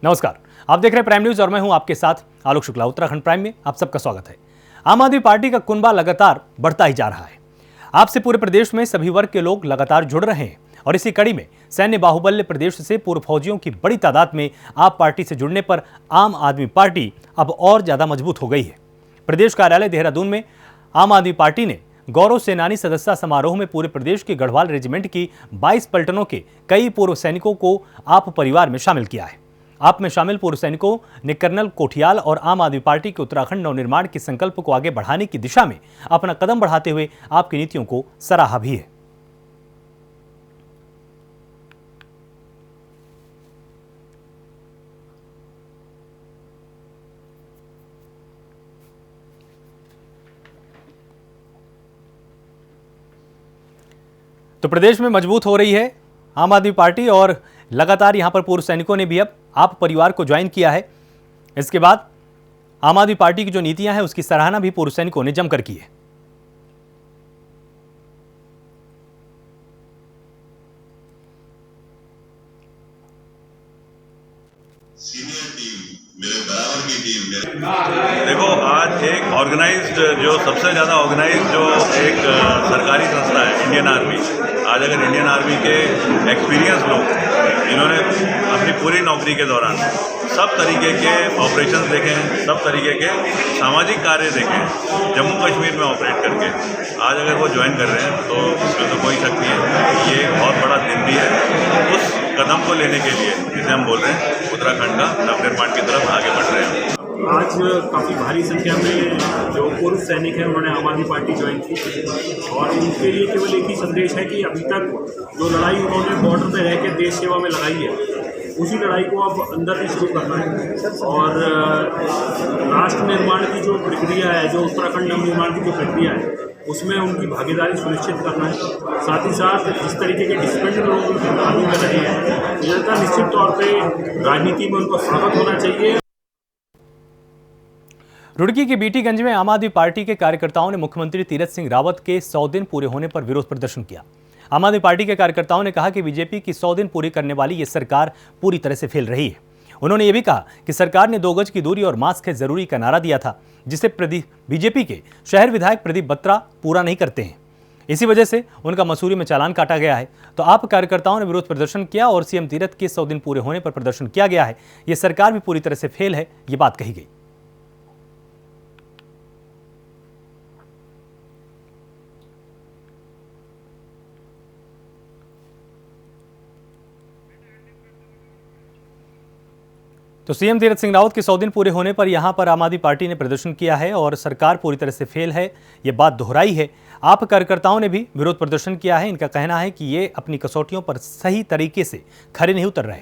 नमस्कार, आप देख रहे हैं प्राइम न्यूज और मैं हूं आपके साथ आलोक शुक्ला। उत्तराखंड प्राइम में आप सबका स्वागत है। आम आदमी पार्टी का कुनबा लगातार बढ़ता ही जा रहा है। आपसे पूरे प्रदेश में सभी वर्ग के लोग लगातार जुड़ रहे हैं और इसी कड़ी में सैन्य बाहुबल्य प्रदेश से पूर्व फौजियों की बड़ी तादाद में आप पार्टी से जुड़ने पर आम आदमी पार्टी अब और ज्यादा मजबूत हो गई है। प्रदेश कार्यालय देहरादून में आम आदमी पार्टी ने गौरव सेनानी सदस्यता समारोह में पूरे प्रदेश के गढ़वाल रेजिमेंट की 22 पलटनों के कई पूर्व सैनिकों को आप परिवार में शामिल किया है। आप में शामिल पूर्व सैनिकों ने कर्नल कोठियाल और आम आदमी पार्टी के उत्तराखंड नवनिर्माण के संकल्प को आगे बढ़ाने की दिशा में अपना कदम बढ़ाते हुए आपकी नीतियों को सराहा भी है। तो प्रदेश में मजबूत हो रही है आम आदमी पार्टी और लगातार यहां पर पूर्व सैनिकों ने भी अब आप परिवार को ज्वाइन किया है। इसके बाद आम आदमी पार्टी की जो नीतियां हैं उसकी सराहना भी पूर्व सैनिकों ने जमकर की है। सीनियर टीम मेरे बराबर की टीम देखो, आज एक ऑर्गेनाइज्ड जो सबसे ज़्यादा ऑर्गेनाइज्ड जो एक सरकारी संस्था है इंडियन आर्मी। आज अगर इंडियन आर्मी के एक्सपीरियंस लोग जिन्होंने अपनी पूरी नौकरी के दौरान सब तरीके के ऑपरेशंस देखे हैं, सब तरीके के सामाजिक कार्य देखे हैं जम्मू कश्मीर में ऑपरेट करके, आज अगर वो ज्वाइन कर रहे हैं तो इसमें तो कोई शक नहीं है। ये एक बहुत बड़ा दिन भी है उस कदम को लेने के लिए जिसे हम बोल रहे हैं उत्तराखंड का नवनिर्माण की तरफ आगे बढ़ रहे हैं। आज काफ़ी भारी संख्या में जो पूर्व सैनिक हैं उन्होंने आम आदमी पार्टी ज्वाइन की और उनके लिए केवल एक ही संदेश है कि अभी तक जो लड़ाई उन्होंने बॉर्डर पे रह के देश सेवा में लगाई है, उसी लड़ाई को अब अंदर भी शुरू करना है और राष्ट्र निर्माण की जो प्रक्रिया है, जो उत्तराखंड नवनिर्माण की जो प्रक्रिया है, उसमें उनकी भागीदारी सुनिश्चित करना है। साथ ही साथ जिस तरीके के डिसिप्लिन लोग उनके कानून में रहे हैं, जनता निश्चित तौर पर राजनीति में उनको स्वागत होना चाहिए। रुड़की के बीटीगंज में आम आदमी पार्टी के कार्यकर्ताओं ने मुख्यमंत्री तीरथ सिंह रावत के 100 दिन पूरे होने पर विरोध प्रदर्शन किया। आम आदमी पार्टी के कार्यकर्ताओं ने कहा कि बीजेपी की 100 दिन पूरी करने वाली ये सरकार पूरी तरह से फेल रही है। उन्होंने ये भी कहा कि सरकार ने 2 गज की दूरी और मास्क है जरूरी का नारा दिया था, जिसे बीजेपी के शहर विधायक प्रदीप बत्रा पूरा नहीं करते हैं। इसी वजह से उनका मसूरी में चालान काटा गया है। तो आप कार्यकर्ताओं ने विरोध प्रदर्शन किया और सीएम तीरथ के 100 दिन पूरे होने पर प्रदर्शन किया गया है। ये सरकार भी पूरी तरह से फेल है, ये बात कही गई। तो सीएम तीरथ सिंह रावत के 100 दिन पूरे होने पर यहां पर आम आदमी पार्टी ने प्रदर्शन किया है और सरकार पूरी तरह से फेल है, ये बात दोहराई है। आप कार्यकर्ताओं ने भी विरोध प्रदर्शन किया है। इनका कहना है कि ये अपनी कसौटियों पर सही तरीके से खरे नहीं उतर रहे।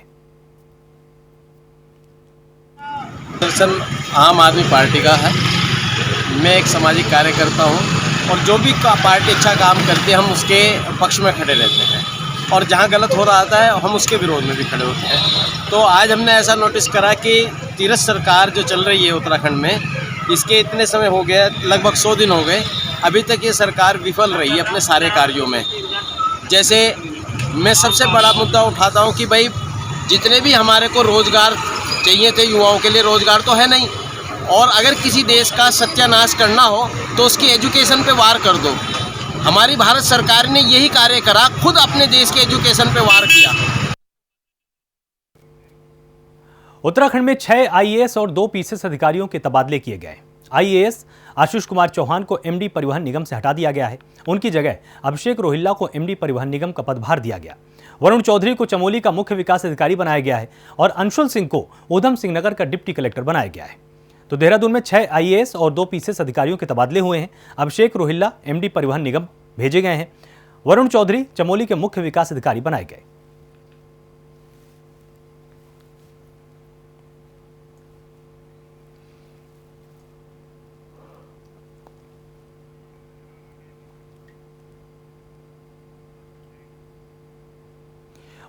प्रदर्शन आम आदमी पार्टी का है। मैं एक सामाजिक कार्यकर्ता हूं और जो भी पार्टी अच्छा काम करती है हम उसके पक्ष में खड़े रहते हैं और जहां गलत हो रहा था हम उसके विरोध में भी खड़े होते हैं। तो आज हमने ऐसा नोटिस करा कि तीरथ सरकार जो चल रही है उत्तराखंड में, इसके इतने समय हो गया, लगभग 100 दिन हो गए, अभी तक ये सरकार विफल रही है अपने सारे कार्यों में। जैसे मैं सबसे बड़ा मुद्दा उठाता हूँ कि भाई जितने भी हमारे को रोज़गार चाहिए थे, युवाओं के लिए रोज़गार तो है नहीं, और अगर किसी देश का सत्यानाश करना हो तो उसकी एजुकेशन पे वार कर दो। हमारी भारत सरकार ने यही कार्य करा, खुद अपने देश के एजुकेशन पे वार किया। उत्तराखंड में 6 आईएएस और 2 पीसीएस अधिकारियों के तबादले किए गए। आईएएस आशीष कुमार चौहान को एमडी परिवहन निगम से हटा दिया गया है। उनकी जगह अभिषेक रोहिल्ला को एमडी परिवहन निगम का पदभार दिया गया। वरुण चौधरी को चमोली का मुख्य विकास अधिकारी बनाया गया है और अंशुल सिंह को ऊधम सिंह नगर का डिप्टी कलेक्टर बनाया गया है। तो देहरादून में 6 आईएएस और 2 पीसीएस अधिकारियों के तबादले हुए हैं। अभिषेक रोहिल्ला एमडी परिवहन निगम भेजे गए हैं। वरुण चौधरी चमोली के मुख्य विकास अधिकारी बनाए गए।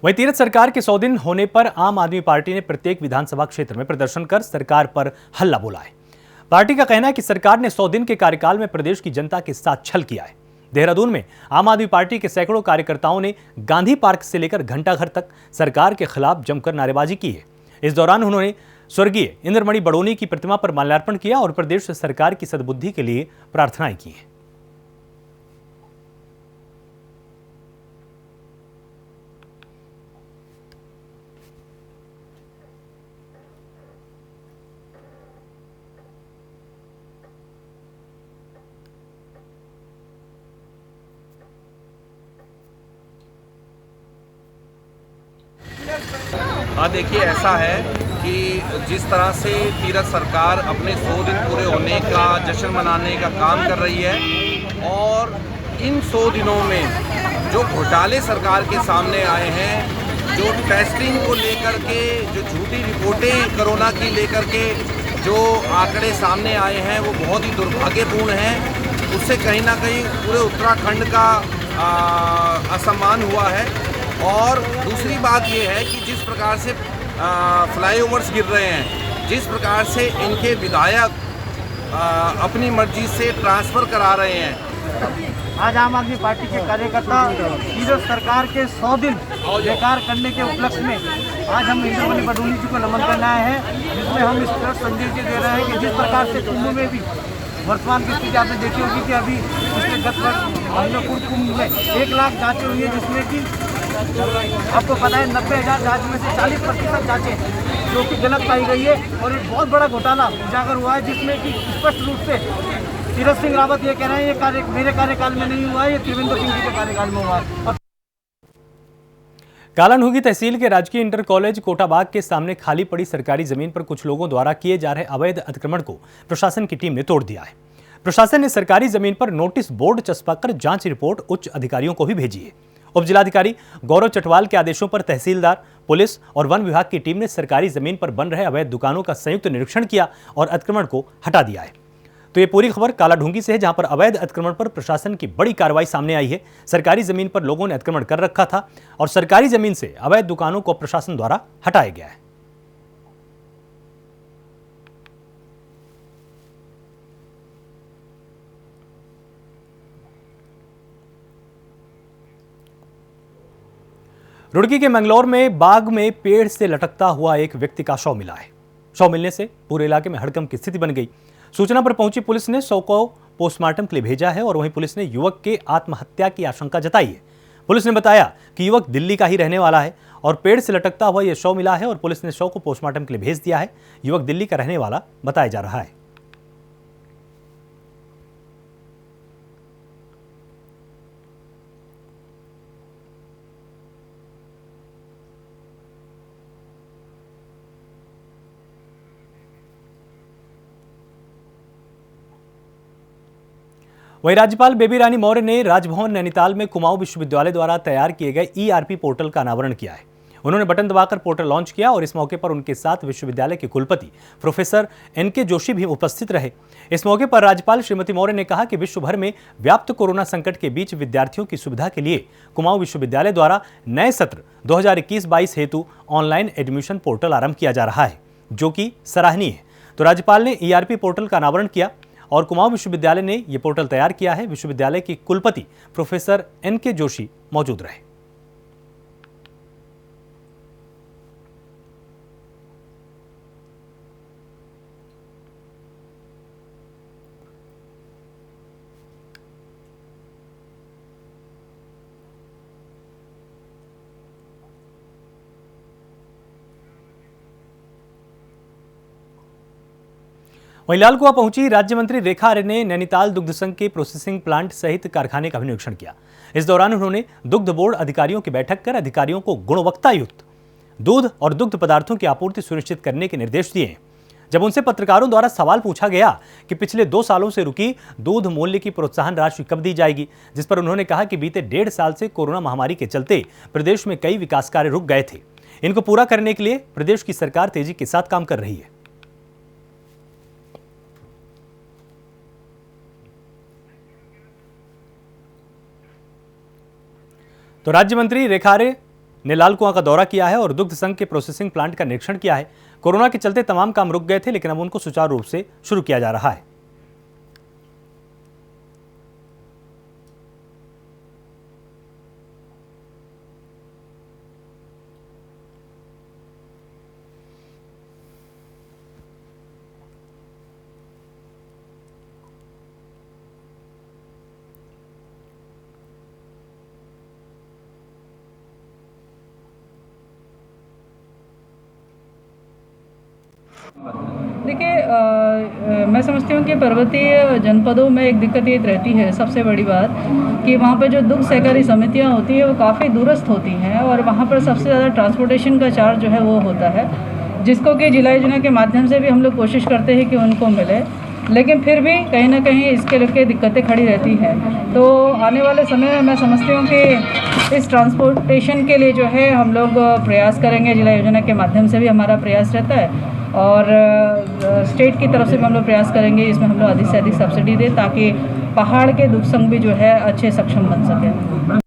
वहीं तीरथ सरकार के 100 दिन होने पर आम आदमी पार्टी ने प्रत्येक विधानसभा क्षेत्र में प्रदर्शन कर सरकार पर हल्ला बोला है। पार्टी का कहना है कि सरकार ने 100 दिन के कार्यकाल में प्रदेश की जनता के साथ छल किया है। देहरादून में आम आदमी पार्टी के सैकड़ों कार्यकर्ताओं ने गांधी पार्क से लेकर घंटाघर तक सरकार के खिलाफ जमकर नारेबाजी की है। इस दौरान उन्होंने स्वर्गीय इंद्रमणि बडोनी की प्रतिमा पर माल्यार्पण किया और प्रदेश सरकार की सद्बुद्धि के लिए प्रार्थनाएं की हैं। हाँ, देखिए ऐसा है कि जिस तरह से तीरथ सरकार अपने 100 दिन पूरे होने का जश्न मनाने का काम कर रही है और इन 100 दिनों में जो घोटाले सरकार के सामने आए हैं, जो टेस्टिंग को लेकर के, जो झूठी रिपोर्टें कोरोना की लेकर के जो आंकड़े सामने आए हैं वो बहुत ही दुर्भाग्यपूर्ण हैं। उससे कहीं ना कहीं पूरे उत्तराखंड का असम्मान हुआ है। और दूसरी बात ये है कि जिस प्रकार से फ्लाईओवर्स गिर रहे हैं, जिस प्रकार से इनके विधायक अपनी मर्जी से ट्रांसफ़र करा रहे हैं। आज आम आदमी पार्टी के कार्यकर्ता तीरथ सरकार के 100 दिन बेकार करने के उपलक्ष्य में आज हम इंद्रमणि बडोनी जी को नमन करने आए हैं, जिसमें हम इस तरह संदेश दे रहे हैं कि जिस प्रकार से कुंभ में भी वर्तमान की स्थिति आपने देखी होगी कि अभी पिछले 10 महीनों पूर्व कुंभ में 1 लाख जाँचें हुई है, जिसमें कि आपको पता है 90,000 जाँच में से 40% जाँचें जो कि गलत पाई गई है और एक बहुत बड़ा घोटाला उजागर हुआ है, जिसमें कि स्पष्ट रूप से तीरथ सिंह रावत ये कह रहे हैं ये कार्य मेरे कार्यकाल में नहीं हुआ है, ये त्रिवेंद्र सिंह जी के कार्यकाल में हुआ है। कालाढूंगी तहसील के राजकीय इंटर कॉलेज कोटाबाग के सामने खाली पड़ी सरकारी जमीन पर कुछ लोगों द्वारा किए जा रहे अवैध अतिक्रमण को प्रशासन की टीम ने तोड़ दिया है। प्रशासन ने सरकारी जमीन पर नोटिस बोर्ड चस्पाकर जांच रिपोर्ट उच्च अधिकारियों को भी भेजी है। उप जिलाधिकारी गौरव चटवाल के आदेशों पर तहसीलदार, पुलिस और वन विभाग की टीम ने सरकारी जमीन पर बन रहे अवैध दुकानों का संयुक्त निरीक्षण किया और अतिक्रमण को हटा दिया है। तो ये पूरी खबर कालाढूंगी से है, जहां पर अवैध अतिक्रमण पर प्रशासन की बड़ी कार्रवाई सामने आई है। सरकारी जमीन पर लोगों ने अतिक्रमण कर रखा था और सरकारी जमीन से अवैध दुकानों को प्रशासन द्वारा हटाया गया है। रुड़की के मंगलौर में बाग में पेड़ से लटकता हुआ एक व्यक्ति का शव मिला है। शव मिलने से पूरे इलाके में हड़कंप की स्थिति बन गई। सूचना पर पहुंची पुलिस ने शव को पोस्टमार्टम के लिए भेजा है और वहीं पुलिस ने युवक के आत्महत्या की आशंका जताई है। पुलिस ने बताया कि युवक दिल्ली का ही रहने वाला है और पेड़ से लटकता हुआ यह शव मिला है और पुलिस ने शव को पोस्टमार्टम के लिए भेज दिया है। युवक दिल्ली का रहने वाला बताया जा रहा है। वहीं राज्यपाल बेबी रानी मौर्य ने राजभवन नैनीताल में कुमाऊं विश्वविद्यालय द्वारा तैयार किए गए ईआरपी पोर्टल का अनावरण किया है। उन्होंने बटन दबाकर पोर्टल लॉन्च किया और इस मौके पर उनके साथ विश्वविद्यालय के कुलपति प्रोफेसर एनके जोशी भी उपस्थित रहे। इस मौके पर राज्यपाल श्रीमती मौर्य ने कहा कि विश्व भर में व्याप्त कोरोना संकट के बीच विद्यार्थियों की सुविधा के लिए कुमाऊं विश्वविद्यालय द्वारा नए सत्र 2021-22 हेतु ऑनलाइन एडमिशन पोर्टल आरंभ किया जा रहा है, जो कि सराहनीय है। तो राज्यपाल ने ईआरपी पोर्टल का अनावरण किया और कुमाऊं विश्वविद्यालय ने यह पोर्टल तैयार किया है। विश्वविद्यालय के कुलपति प्रोफेसर एनके जोशी मौजूद रहे। वहीं लालकुआं पहुंची राज्य मंत्री रेखा आर्य ने नैनीताल दुग्ध संघ के प्रोसेसिंग प्लांट सहित कारखाने का भी निरीक्षण किया। इस दौरान उन्होंने दुग्ध बोर्ड अधिकारियों की बैठक कर अधिकारियों को गुणवत्ता युक्त दूध और दुग्ध पदार्थों की आपूर्ति सुनिश्चित करने के निर्देश दिए। जब उनसे पत्रकारों द्वारा सवाल पूछा गया कि पिछले 2 सालों से रुकी दूध मूल्य की प्रोत्साहन राशि कब दी जाएगी, जिस पर उन्होंने कहा कि बीते 1.5 साल से कोरोना महामारी के चलते प्रदेश में कई विकास कार्य रुक गए थे। इनको पूरा करने के लिए प्रदेश की सरकार तेजी के साथ काम कर रही है। तो राज्य मंत्री रेखा आर्य ने लालकुआं का दौरा किया है और दुग्ध संघ के प्रोसेसिंग प्लांट का निरीक्षण किया है। कोरोना के चलते तमाम काम रुक गए थे, लेकिन अब उनको सुचारू रूप से शुरू किया जा रहा है। देखिए, मैं समझती हूँ कि पर्वतीय जनपदों में एक दिक्कत ये रहती है, सबसे बड़ी बात कि वहाँ पे जो दुग्ध सहकारी समितियाँ होती हैं वो काफ़ी दूरस्थ होती हैं और वहाँ पर सबसे ज़्यादा ट्रांसपोर्टेशन का चार्ज जो है वो होता है, जिसको कि जिला योजना के माध्यम से भी हम लोग कोशिश करते हैं कि उनको मिले, लेकिन फिर भी कहीं ना कहीं इसके लेके दिक्कतें खड़ी रहती हैं। तो आने वाले समय में मैं समझती हूँ कि इस ट्रांसपोर्टेशन के लिए जो है हम लोग प्रयास करेंगे, जिला योजना के माध्यम से भी हमारा प्रयास रहता है और स्टेट की तरफ से भी हम लोग प्रयास करेंगे, इसमें हम लोग अधिक से अधिक सब्सिडी दें ताकि पहाड़ के दुग्ध संघ भी जो है अच्छे सक्षम बन सकें।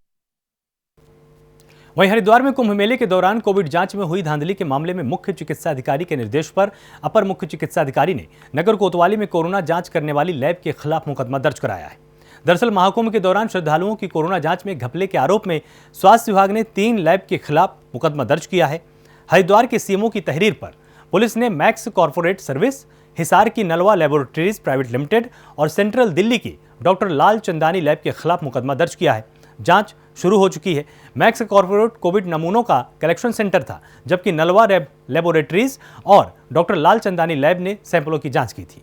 वहीं हरिद्वार में कुंभ मेले के दौरान कोविड जांच में हुई धांधली के मामले में मुख्य चिकित्सा अधिकारी के निर्देश पर अपर मुख्य चिकित्सा अधिकारी ने नगर कोतवाली में कोरोना जांच करने वाली लैब के खिलाफ मुकदमा दर्ज कराया है। दरअसल महाकुंभ के दौरान श्रद्धालुओं की कोरोना जांच में घपले के आरोप में स्वास्थ्य विभाग ने 3 लैब के खिलाफ मुकदमा दर्ज किया है। हरिद्वार के सीएमओ की तहरीर पर पुलिस ने मैक्स कॉर्पोरेट सर्विस, हिसार की नलवा लैबोरेटरीज प्राइवेट लिमिटेड और सेंट्रल दिल्ली की डॉक्टर लाल चंदानी लैब के खिलाफ मुकदमा दर्ज किया है। जांच शुरू हो चुकी है। मैक्स कॉर्पोरेट कोविड नमूनों का कलेक्शन सेंटर था, जबकि नलवा लैबोरेटरीज और डॉक्टर लाल चंदानी लैब ने सैंपलों की जांच की थी।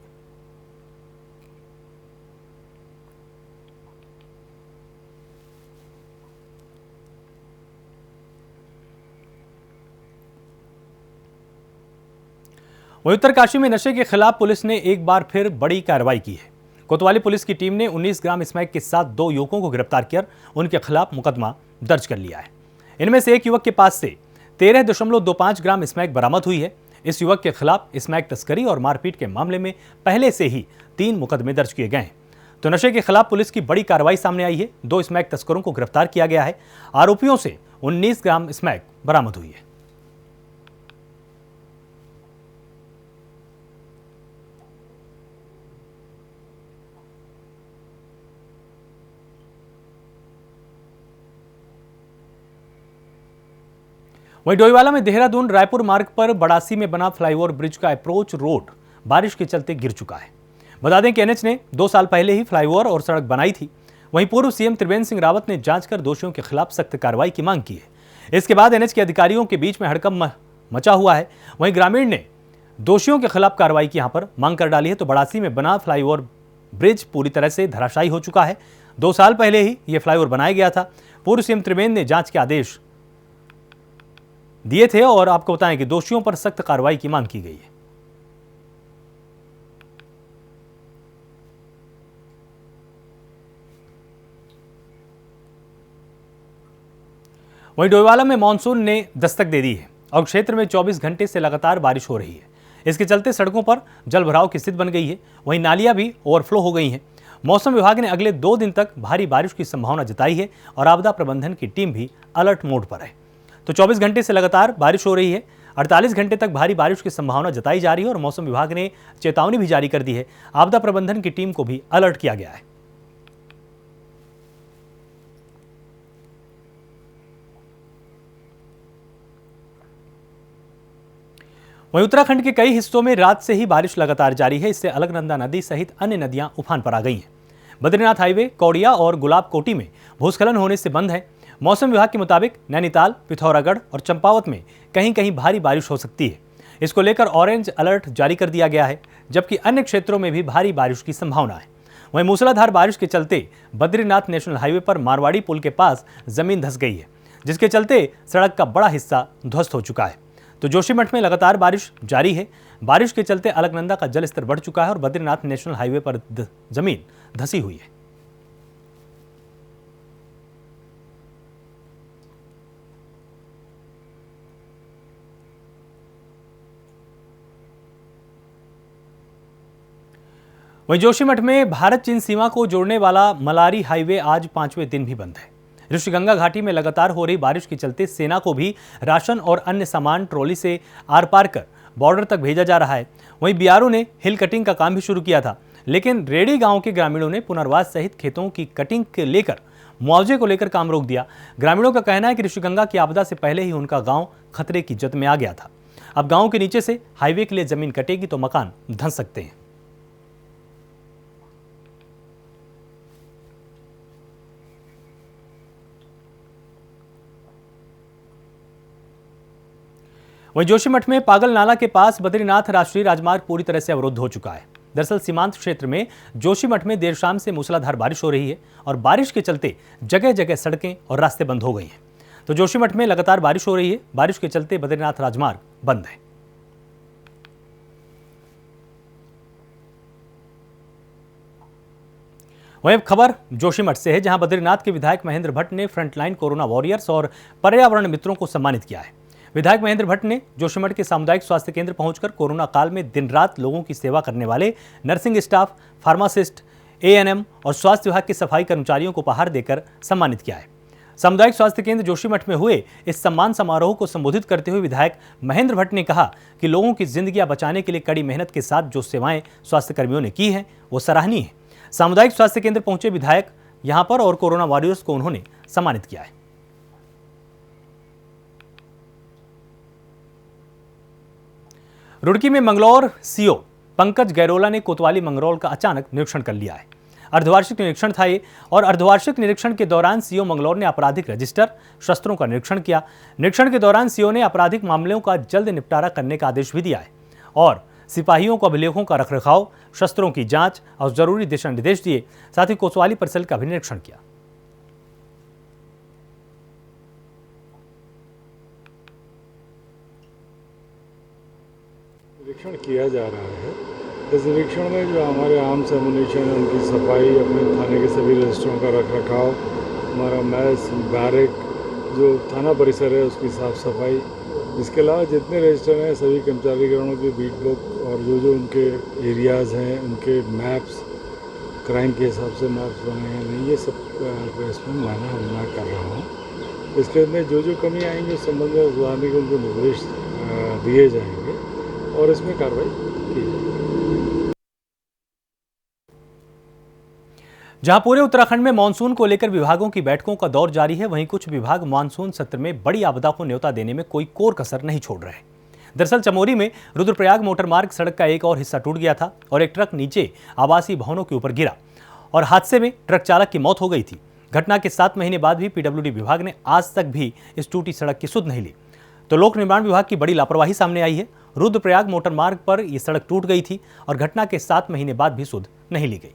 वहीं उत्तरकाशी में नशे के खिलाफ पुलिस ने एक बार फिर बड़ी कार्रवाई की है। कोतवाली पुलिस की टीम ने 19 ग्राम स्मैक के साथ 2 युवकों को गिरफ्तार कर उनके खिलाफ मुकदमा दर्ज कर लिया है। इनमें से एक युवक के पास से 13.25 ग्राम स्मैक बरामद हुई है। इस युवक के खिलाफ स्मैक तस्करी और मारपीट के मामले में पहले से ही 3 मुकदमे दर्ज किए गए हैं। तो नशे के खिलाफ पुलिस की बड़ी कार्रवाई सामने आई है। 2 स्मैक तस्करों को गिरफ्तार किया गया है। आरोपियों से 19 ग्राम स्मैक बरामद हुई है। वहीं डोईवाला में देहरादून रायपुर मार्ग पर बड़ासी में बना फ्लाईओवर ब्रिज का अप्रोच रोड बारिश के चलते गिर चुका है। बता दें कि एनएच ने 2 साल पहले ही फ्लाईओवर और सड़क बनाई थी। वहीं पूर्व सीएम त्रिवेंद्र सिंह रावत ने जांच कर दोषियों के खिलाफ सख्त कार्रवाई की मांग की है। इसके बाद एनएच के अधिकारियों के बीच में हड़कंप मचा हुआ है। वहीं ग्रामीण ने दोषियों के खिलाफ कार्रवाई की यहां पर मांग कर डाली है। तो बड़ासी में बना फ्लाईओवर ब्रिज पूरी तरह से धराशायी हो चुका है। 2 साल पहले ही यह फ्लाईओवर बनाया गया था। पूर्व सीएम त्रिवेंद्र ने जांच के आदेश दिए थे और आपको बताएं कि दोषियों पर सख्त कार्रवाई की मांग की गई है। वहीं डोईवाला में मानसून ने दस्तक दे दी है और क्षेत्र में 24 घंटे से लगातार बारिश हो रही है। इसके चलते सड़कों पर जलभराव की स्थिति बन गई है। वहीं नालियां भी ओवरफ्लो हो गई हैं। मौसम विभाग ने अगले 2 दिन तक भारी बारिश की संभावना जताई है और आपदा प्रबंधन की टीम भी अलर्ट मोड पर है। तो 24 घंटे से लगातार बारिश हो रही है। 48 घंटे तक भारी बारिश की संभावना जताई जा रही है और मौसम विभाग ने चेतावनी भी जारी कर दी है। आपदा प्रबंधन की टीम को भी अलर्ट किया गया है। वहीं उत्तराखंड के कई हिस्सों में रात से ही बारिश लगातार जारी है। इससे अलकनंदा नदी सहित अन्य नदियां उफान पर आ गई हैं। बद्रीनाथ हाईवे कौड़िया और गुलाबकोटी में भूस्खलन होने से बंद है। मौसम विभाग के मुताबिक नैनीताल, पिथौरागढ़ और चंपावत में कहीं कहीं भारी बारिश हो सकती है। इसको लेकर ऑरेंज अलर्ट जारी कर दिया गया है, जबकि अन्य क्षेत्रों में भी भारी बारिश की संभावना है। वहीं मूसलाधार बारिश के चलते बद्रीनाथ नेशनल हाईवे पर मारवाड़ी पुल के पास जमीन धंस गई है, जिसके चलते सड़क का बड़ा हिस्सा ध्वस्त हो चुका है। तो जोशीमठ में लगातार बारिश जारी है। बारिश के चलते अलकनंदा का जलस्तर बढ़ चुका है और बद्रीनाथ नेशनल हाईवे पर जमीन धंसी हुई है। वहीं जोशीमठ में भारत चीन सीमा को जोड़ने वाला मलारी हाईवे आज 5वें दिन भी बंद है। ऋषिगंगा घाटी में लगातार हो रही बारिश के चलते सेना को भी राशन और अन्य सामान ट्रॉली से आर पार कर बॉर्डर तक भेजा जा रहा है। वहीं बीआरओ ने हिल कटिंग का काम भी शुरू किया था, लेकिन रेडी गांव के ग्रामीणों ने पुनर्वास सहित खेतों की कटिंग के लेकर मुआवजे को लेकर काम रोक दिया। ग्रामीणों का कहना है कि ऋषिगंगा की आपदा से पहले ही उनका गाँव खतरे की जद में आ गया था। अब गाँव के नीचे से हाईवे के लिए जमीन कटेगी तो मकान धंस सकते हैं। वहीं जोशीमठ में पागल नाला के पास बद्रीनाथ राष्ट्रीय राजमार्ग पूरी तरह से अवरुद्ध हो चुका है। दरअसल सीमांत क्षेत्र में जोशीमठ में देर शाम से मूसलाधार बारिश हो रही है और बारिश के चलते जगह जगह सड़कें और रास्ते बंद हो गई हैं। तो जोशीमठ में लगातार बारिश हो रही है। बारिश के चलते बद्रीनाथ राजमार्ग बंद है। वहीं अब खबर जोशीमठ से है, जहां बद्रीनाथ के विधायक महेंद्र भट्ट ने फ्रंटलाइन कोरोना वॉरियर्स और पर्यावरण मित्रों को सम्मानित किया है। विधायक महेंद्र भट्ट ने जोशीमठ के सामुदायिक स्वास्थ्य केंद्र पहुंचकर कोरोना काल में दिन रात लोगों की सेवा करने वाले नर्सिंग स्टाफ, फार्मासिस्ट, एएनएम और स्वास्थ्य विभाग के सफाई कर्मचारियों को उपहार देकर सम्मानित किया है। सामुदायिक स्वास्थ्य केंद्र जोशीमठ में हुए इस सम्मान समारोह को संबोधित करते हुए विधायक महेंद्र भट्ट ने कहा कि लोगों की जिंदगियां बचाने के लिए कड़ी मेहनत के साथ जो सेवाएं स्वास्थ्य कर्मियों ने की हैं वो सराहनीय है। सामुदायिक स्वास्थ्य केंद्र पहुंचे विधायक यहां पर और कोरोना वॉरियर्स को उन्होंने सम्मानित किया है। रुड़की में मंगलौर सीओ पंकज गैरोला ने कोतवाली मंगरौल का अचानक निरीक्षण कर लिया है। अर्धवार्षिक निरीक्षण था ये और अर्धवार्षिक निरीक्षण के दौरान सीओ मंगलौर ने आपराधिक रजिस्टर, शस्त्रों का निरीक्षण किया। निरीक्षण के दौरान सीओ ने आपराधिक मामलों का जल्द निपटारा करने का आदेश भी दिया है और सिपाहियों को अभिलेखों का रखरखाव, शस्त्रों की जांच और जरूरी दिशा निर्देश दिए। साथ ही कोतवाली परिसर का भी निरीक्षण किया। निरीक्षण किया जा रहा है। इस निरीक्षण में जो हमारे आर्म्स एमुनिशन, उनकी सफाई, अपने थाने के सभी रजिस्टरों का रखरखाव, हमारा मैस, बैरक, जो थाना परिसर है उसकी साफ सफाई, इसके अलावा जितने रजिस्टर हैं सभी कर्मचारीगणों की बीट बुक और जो उनके एरियाज़ हैं उनके मैप्स, क्राइम के हिसाब से मैप्स बने हैं नहीं, ये सब इसमें मैं कर रहा हूँ। इसके अंदर जो कमी आएंगी उस संबंध में सुधारने के उनको निर्देश दिए जाएंगे और इसमें कार्रवाई की जाएगी। जहां पूरे उत्तराखंड में मानसून को लेकर विभागों की बैठकों का दौर जारी है, वहीं कुछ विभाग मानसून सत्र में बड़ी आपदा को न्योता देने में कोई कोर कसर नहीं छोड़ रहे। दरअसल चमोली में रुद्रप्रयाग मोटरमार्ग सड़क का एक और हिस्सा टूट गया था और एक ट्रक नीचे आवासीय भवनों के ऊपर गिरा और हादसे में ट्रक चालक की मौत हो गई थी। घटना के 7 महीने बाद भी पीडब्ल्यूडी विभाग ने आज तक भी इस टूटी सड़क की सुध नहीं ली। तो लोक निर्माण विभाग की बड़ी लापरवाही सामने आई है। रुद्रप्रयाग मोटरमार्ग पर यह सड़क टूट गई थी और घटना के 7 महीने बाद भी सुध नहीं ली गई।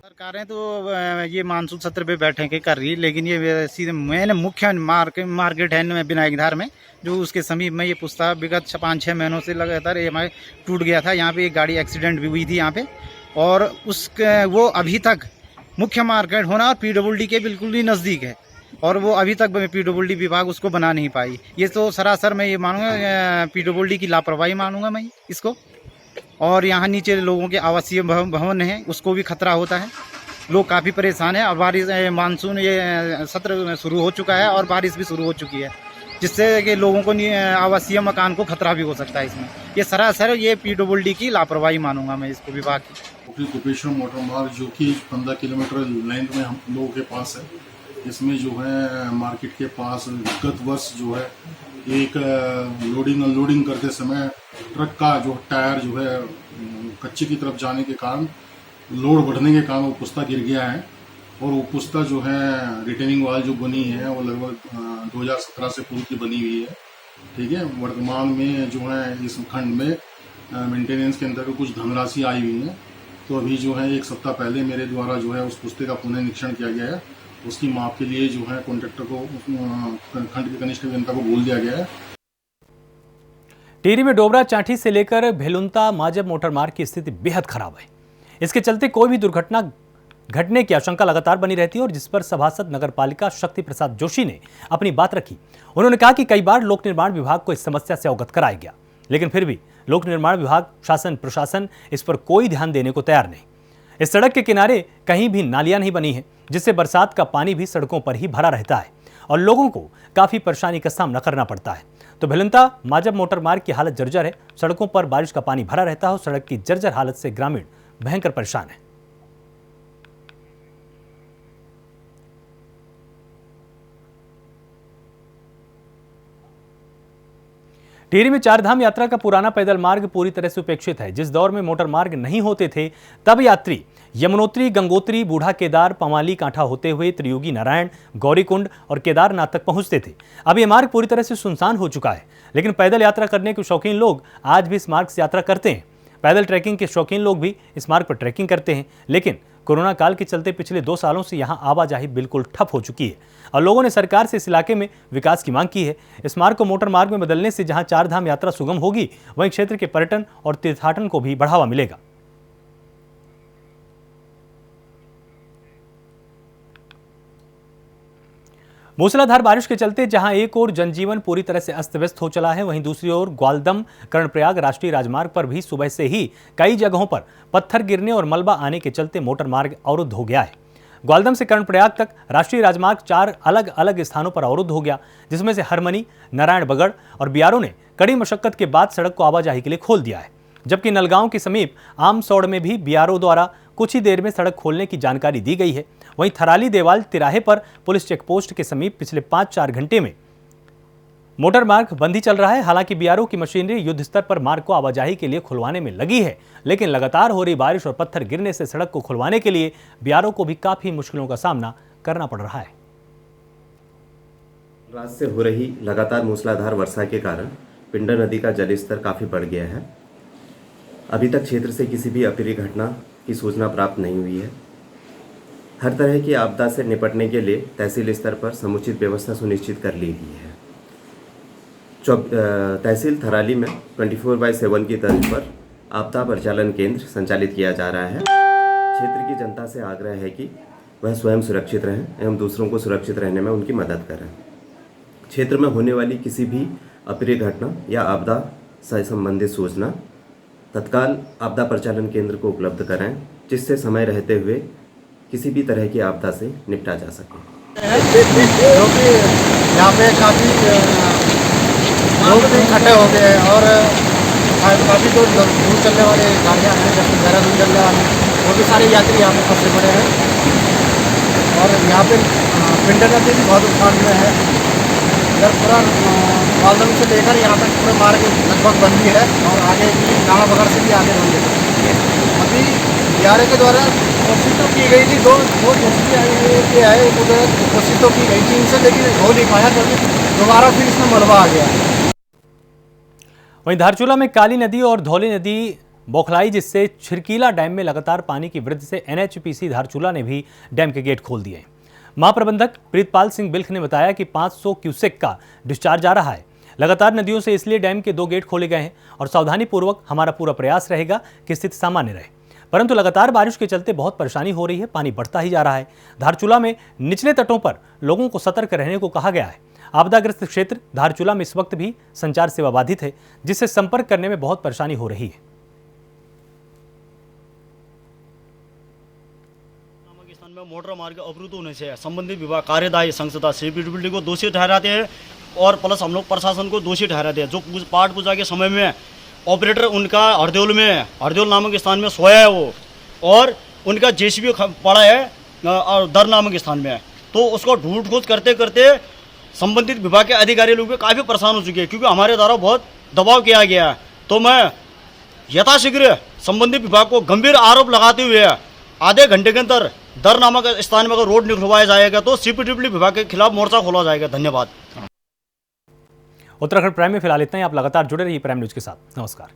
सरकारें तो ये मानसून सत्र पे बैठकें कर रही है, लेकिन ये सीधे मैंने मुख्य मार्केट है विनायक धार में, जो उसके समीप में ये पुस्ता विगत 5-6 महीनों से लगातार ये हमारे टूट गया था। यहाँ पे एक गाड़ी एक्सीडेंट भी हुई थी यहाँ पे, और उसके वो अभी तक मुख्य मार्केट होना और पीडब्ल्यूडी के बिल्कुल ही नज़दीक है और वो अभी तक पीडब्ल्यूडी विभाग उसको बना नहीं पाई। ये तो सरासर मैं ये मानूंगा पीडब्ल्यूडी की लापरवाही मानूंगा मैं इसको। और यहाँ नीचे लोगों के आवासीय भवन हैं, उसको भी खतरा होता है। लोग काफ़ी परेशान हैं और बारिश मानसून ये सत्र शुरू हो चुका है और बारिश भी शुरू हो चुकी है, जिससे कि लोगों को आवासीय मकान को खतरा भी हो सकता है। इसमें ये सरासर ये पीडब्ल्यूडी की लापरवाही मानूंगा मैं इसको, विभाग की। कुपेश्वर मोटर मार्ग जो कि 15 किलोमीटर लेंथ में हम लोगों के पास है, इसमें जो है मार्केट के पास गत वर्ष जो है एक लोडिंग अनलोडिंग करते समय ट्रक का जो टायर जो है कच्चे की तरफ जाने के कारण, लोड बढ़ने के कारण वो पुस्ता गिर गया है और वो पुस्ता जो है रिटेनिंग वाल जो बनी है वो लगभग 2017 से पूर्व की बनी हुई है। ठीक है, वर्तमान में जो है इस खंड में मेंटेनेंस के अंतर्गत कुछ धनराशि आई हुई है। तो अभी जो है 1 सप्ताह पहले मेरे द्वारा जो है उस पुस्ते का पुनः निरीक्षण किया गया है। उसकी माप के लिए जो है कॉन्ट्रैक्टर को खंड के कनिष्ठ अभियंता को बोल दिया गया है। टिहरी में डोबरा चांठी से लेकर भेलुंता माजब मोटरमार्ग की स्थिति बेहद खराब है। इसके चलते कोई भी दुर्घटना घटने की आशंका लगातार बनी रहती है और जिस पर सभासद नगरपालिका शक्ति प्रसाद जोशी ने अपनी बात रखी। उन्होंने कहा कि कई बार लोक निर्माण विभाग को इस समस्या से अवगत कराया गया, लेकिन फिर भी लोक निर्माण विभाग, शासन प्रशासन इस पर कोई ध्यान देने को तैयार नहीं। इस सड़क के किनारे कहीं भी नालियां नहीं बनी है, जिससे बरसात का पानी भी सड़कों पर ही भरा रहता है और लोगों को काफी परेशानी का सामना करना पड़ता है। तो भेलुंता माजब मोटरमार्ग की हालत जर्जर है। सड़कों पर बारिश का पानी भरा रहता है और सड़क की जर्जर हालत से ग्रामीण भयंकर परेशान है। टिहरी में चारधाम यात्रा का पुराना पैदल मार्ग पूरी तरह से उपेक्षित है। जिस दौर में मोटर मार्ग नहीं होते थे तब यात्री यमुनोत्री, गंगोत्री, बूढ़ा केदार, पमाली, कांठा होते हुए त्रियुगी नारायण, गौरीकुंड और केदारनाथ तक पहुंचते थे। अब यह मार्ग पूरी तरह से सुनसान हो चुका है, लेकिन पैदल यात्रा करने के शौकीन लोग आज भी इस मार्ग से यात्रा करते हैं। पैदल ट्रैकिंग के शौकीन लोग भी इस मार्ग पर ट्रैकिंग करते हैं, लेकिन कोरोना काल के चलते पिछले 2 सालों से यहां आवाजाही बिल्कुल ठप हो चुकी है और लोगों ने सरकार से इस इलाके में विकास की मांग की है। इस मार्ग को मोटर मार्ग में बदलने से जहां चारधाम यात्रा सुगम होगी, वहीं क्षेत्र के पर्यटन और तीर्थाटन को भी बढ़ावा मिलेगा। मूसलाधार बारिश के चलते जहां एक ओर जनजीवन पूरी तरह से अस्त व्यस्त हो चला है, वहीं दूसरी ओर ग्वालदम कर्णप्रयाग राष्ट्रीय राजमार्ग पर भी सुबह से ही कई जगहों पर पत्थर गिरने और मलबा आने के चलते मोटर मार्ग अवरुद्ध हो गया है। ग्वालदम से कर्णप्रयाग तक राष्ट्रीय राजमार्ग 4 अलग अलग स्थानों पर अवरुद्ध हो गया, जिसमें से हरमनी, नारायणबगड़ और बियारो ने कड़ी मशक्कत के बाद सड़क को आवाजाही के लिए खोल दिया है। जबकि नलगांव के समीप आमसौड़ में भी बियारो द्वारा कुछ ही देर में सड़क खोलने की जानकारी दी गई है। वहीं थराली देवाल तिराहे पर पुलिस चेकपोस्ट के समीप पिछले 5-4 घंटे में मोटर मार्ग बंद ही चल रहा है। हालांकि बियारो की मशीनरी युद्ध स्तर पर मार्ग को आवाजाही के लिए खुलवाने में लगी है, लेकिन लगातार हो रही बारिश और पत्थर गिरने से सड़क को खुलवाने के लिए बियारो को भी काफी मुश्किलों का सामना करना पड़ रहा है। रात से हो रही लगातार मूसलाधार वर्षा के कारण पिंडर नदी का जलस्तर काफी बढ़ गया है। अभी तक क्षेत्र से किसी भी अप्रिय घटना की सूचना प्राप्त नहीं हुई है। हर तरह की आपदा से निपटने के लिए तहसील स्तर पर समुचित व्यवस्था सुनिश्चित कर ली गई है। तहसील थराली में 24/7 की तर्ज पर आपदा परिचालन केंद्र संचालित किया जा रहा है। क्षेत्र की जनता से आग्रह है कि वह स्वयं सुरक्षित रहें एवं दूसरों को सुरक्षित रहने में उनकी मदद करें। क्षेत्र में होने वाली किसी भी अप्रिय घटना या आपदा से संबंधित सूचना तत्काल आपदा परिचालन केंद्र को उपलब्ध कराएं, जिससे समय रहते हुए किसी भी तरह की आपदा से निपटा जा सके। क्योंकि यहाँ पे काफ़ी लोग भी इकट्ठे हो गए हैं और काफ़ी जो दूर चलने वाले गाड़ियाँ हैं, जैसे देहरादून चलने वाली, वो भी सारे यात्री यहाँ पे फंसे पड़े हैं। और यहाँ पे पिंडर नदी भी बहुत उफान में है। इधर पूरा ग्वालदम से लेकर यहाँ तक पूरा मार्ग लगभग बंद भी है और आगे भी नारायणबगड़ से भी आगे बंद है। अभी बियारे के द्वारा कोशिश तो की गई थी, दो कोशिश तो की गई थी इनसे, लेकिन हो नहीं पाया क्योंकि दोबारा फिर इसमें मलबा आ गया। वहीं धारचूला में काली नदी और धौली नदी बौखलाई, जिससे छिरकीला डैम में लगातार पानी की वृद्धि से NHPC धारचूला ने भी डैम के गेट खोल दिए। महाप्रबंधक प्रीतपाल सिंह बिल्ख ने बताया कि 500 क्यूसेक का डिस्चार्ज आ रहा है। लगातार नदियों से इसलिए डैम के 2 गेट खोले गए हैं और सावधानी पूर्वक हमारा पूरा प्रयास रहेगा कि स्थिति सामान्य रहे। परंतु लगातार बारिश के चलते बहुत परेशानी हो रही है, पानी बढ़ता ही जा रहा है। धारचूला में निचले तटों पर लोगों को सतर्क रहने को कहा गया है। आपदाग्रस्त क्षेत्र धारचूला में इस वक्त भी संचार सेवा बाधित है, जिससे संपर्क करने में बहुत परेशानी हो रही है। में मोटर मार्ग अवरुद्ध होने से संबंधित विभाग कार्यदायी संस्था CPWD को दोषी ठहराते हैं और प्लस हम लोग प्रशासन को दोषी ठहराते हैं। जो पाठ पूजा के समय में ऑपरेटर उनका हरदोल नामक स्थान में सोया है वो, और उनका JCB पड़ा है दर नामक स्थान में, तो उसको ढूंढ खोज करते करते संबंधित विभाग के अधिकारी लोग भी काफ़ी परेशान हो चुके हैं, क्योंकि हमारे द्वारा बहुत दबाव किया गया है। तो मैं यथाशीघ्र संबंधित विभाग को गंभीर आरोप लगाते हुए आधे घंटे के अंदर दर नामक स्थान में अगर रोड निकलवाया जाएगा तो CPWD विभाग के खिलाफ मोर्चा खोला जाएगा। धन्यवाद। उत्तराखंड प्राइम में फिलहाल इतना ही। आप लगातार जुड़े रहिए प्राइम न्यूज के साथ। नमस्कार।